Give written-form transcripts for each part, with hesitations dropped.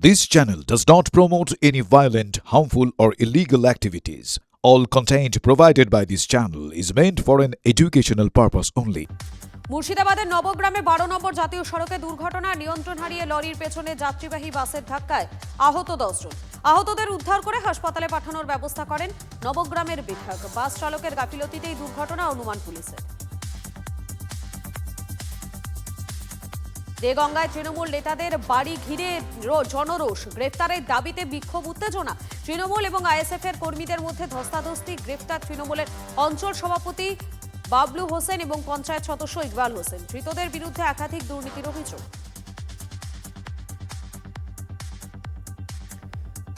This channel does not promote any violent, harmful, or illegal activities. All content provided by this channel is meant for an educational purpose only. মুর্শিদাবাদের নবগ্রামে 12 নম্বর জাতীয় সড়কে দুর্ঘটনা, নিয়ন্ত্রণ হারিয়ে লরির পেছনে যাত্রীবাহী বাসের ধাক্কায় আহত 10 জন। আহতদের উদ্ধার করে হাসপাতালে পাঠানোর ব্যবস্থা করেন নবগ্রামের বিধায়ক। বাস চালকের গাফিলতিতেই দুর্ঘটনা অনুমান পুলিশের। দেগঙ্গায় তৃণমূল নেতাদের বাড়ি ঘিরে জনরোষ, গ্রেফতারের দাবিতে বিক্ষোভ, উত্তেজনা। তৃণমূল এবং আইএসএফ এর কর্মীদের মধ্যে ধস্তাধস্তি, গ্রেফতার তৃণমূলের অঞ্চল সভাপতি বাবলু হোসেন এবং পঞ্চায়েত সদস্য ইকবাল হোসেন। ধৃতদের বিরুদ্ধে একাধিক দুর্নীতির অভিযোগ।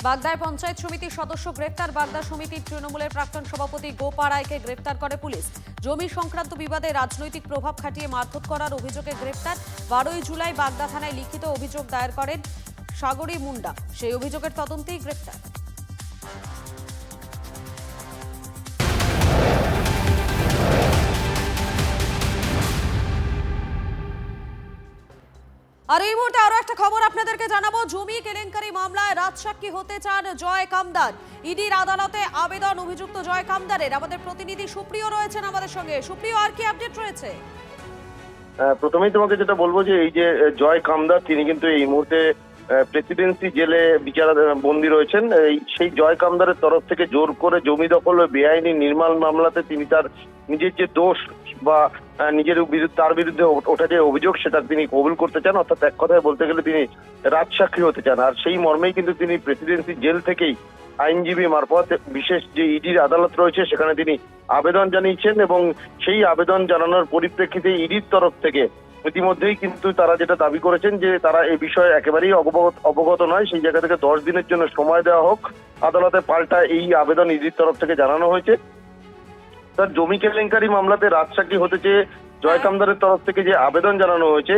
বাগদায় পঞ্চায়েত সমিতির সদস্য গ্রেফতার, বাগদা সমিতির তৃণমূলের প্রাক্তন সভাপতি গোপা রায়কে গ্রেফতার করে পুলিশ। জমি সংক্রান্ত বিবাদে রাজনৈতিক প্রভাব খাটিয়ে মারধর করার অভিযোগে গ্রেফতার। 12 জুলাই বাগদা থানায় লিখিত অভিযোগ দায়ের করেন সাগরী মুন্ডা, সেই অভিযোগের তদন্তেই গ্রেফতার। আর এই মুহূর্তে আরো একটা খবর আপনাদেরকে জানাবো। জমি কেলেঙ্কারি মামলায় রাজসাক্ষী হতে চান জয় কামদার। ইডির আদালতে আবেদন অভিযুক্ত জয় কামদারের। আমাদের প্রতিনিধি সুপ্রিয় রয়েছেন আমাদের সঙ্গে। সুপ্রিয়, আর কি আপডেট রয়েছে? প্রথমেই তোমাকে যেটা বলবো যে এই যে জয় কামদার, তিনি কিন্তু এই মুহূর্তে প্রেসিডেন্সি জেলে বন্দী রয়েছেন। সেই জয় কামদারের তরফ থেকে জোর করে জমি দখল ও বেআইনি নির্মাণ মামলাতে তিনি তার নিজের যে দোষ বা নিজের তার বিরুদ্ধে ওঠা যে অভিযোগ সেটা তিনি কবুল করতে চান, অর্থাৎ এক কথায় বলতে গেলে তিনি রাজসাক্ষী হতে চান। আর সেই মর্মেই কিন্তু তিনি প্রেসিডেন্সি জেল থেকেই আইনজীবী মারফত বিশেষ যে ইডির আদালত রয়েছে সেখানে তিনি আবেদন জানিয়েছেন, এবং সেই আবেদন জানানোর পরিপ্রেক্ষিতে ইডির তরফ থেকে ইতিমধ্যেই কিন্তু তারা যেটা দাবি করেছেন যে তারা এই বিষয়ে একেবারেই অবগত নয়। সেই জায়গা থেকে 10 দিনের জন্য সময় দেওয়া হোক। আদালতে পাল্টা এই আবেদন ইডির তরফ থেকে জানানো হয়েছে। তার জমি কেলেঙ্কারি মামলাতে রাজসাক্ষী হতে চেয়ে জয় কামদারের তরফ থেকে যে আবেদন জানানো হয়েছে,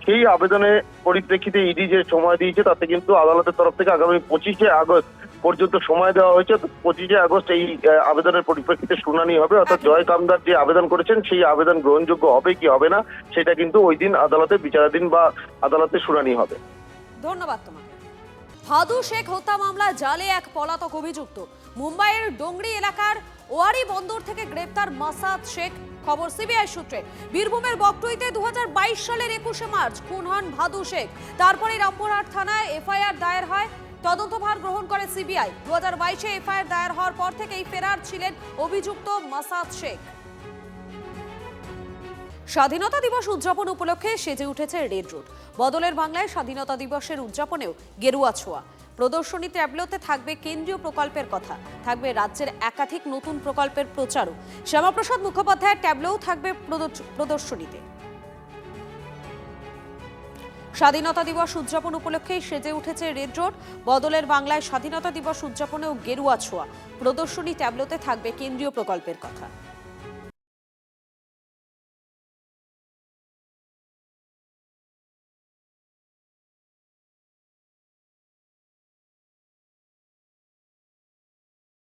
সেই আবেদনের পরিপ্রেক্ষিতে ইডি যে সময় দিয়েছে তাতে কিন্তু আদালতের তরফ থেকে আগামী 25শে আগস্ট পর্যন্ত সময় দেওয়া হয়েছে। 25শে আগস্ট এই আবেদনের পরিপ্রেক্ষিতে শুনানি হবে, অর্থাৎ জয় কামদার যে আবেদন করেছেন সেই আবেদন গ্রহণযোগ্য হবে কি হবে না সেটা কিন্তু ওই দিন আদালতে বিচারাধীন বা আদালতে শুনানি হবে। ধন্যবাদ তোমাকে। ভাদু শেখ হত্যা মামলায় জালে এক পলাতক অভিযুক্ত। মুম্বাইয়ের ডোংরি এলাকার ওয়ারি বন্দর থেকে গ্রেপ্তার মাসাদ শেখ, খবর সিবিআই সূত্রে। বীরভূমের বকটুইতে 2022 সালের 21শে মার্চ খুন হন ভাদু শেখ। তারপরে রামপুরহাট থানায় এফআইআর দায়ের হয়। তদন্তভার গ্রহণ করে সিবিআই। 2022-এ এফআইআর দায়ের হওয়ার পর থেকেই ফেরার ছিলেন অভিযুক্ত মাসাদ শেখ। স্বাধীনতা দিবস উদযাপন উপলক্ষে সেজে উঠেছে রেড রোড। বদলের বাংলায় স্বাধীনতা দিবসের উদযাপনেও গেরুয়া ছোঁয়া। প্রদর্শনী ট্যাবলোতে থাকবে কেন্দ্রীয় প্রকল্পের কথা, থাকবে রাজ্যের একাধিক নতুন প্রকল্পের প্রচারও। শ্যামাপ্রসাদ মুখোপাধ্যায়ের ট্যাবলোও থাকবে প্রদর্শনীতে। স্বাধীনতা দিবস উদযাপন উপলক্ষে সেজে উঠেছে রেড রোড। বদলের বাংলায় স্বাধীনতা দিবস উদযাপনেও গেরুয়া ছোঁয়া। প্রদর্শনী ট্যাবলোতে থাকবে কেন্দ্রীয় প্রকল্পের কথা।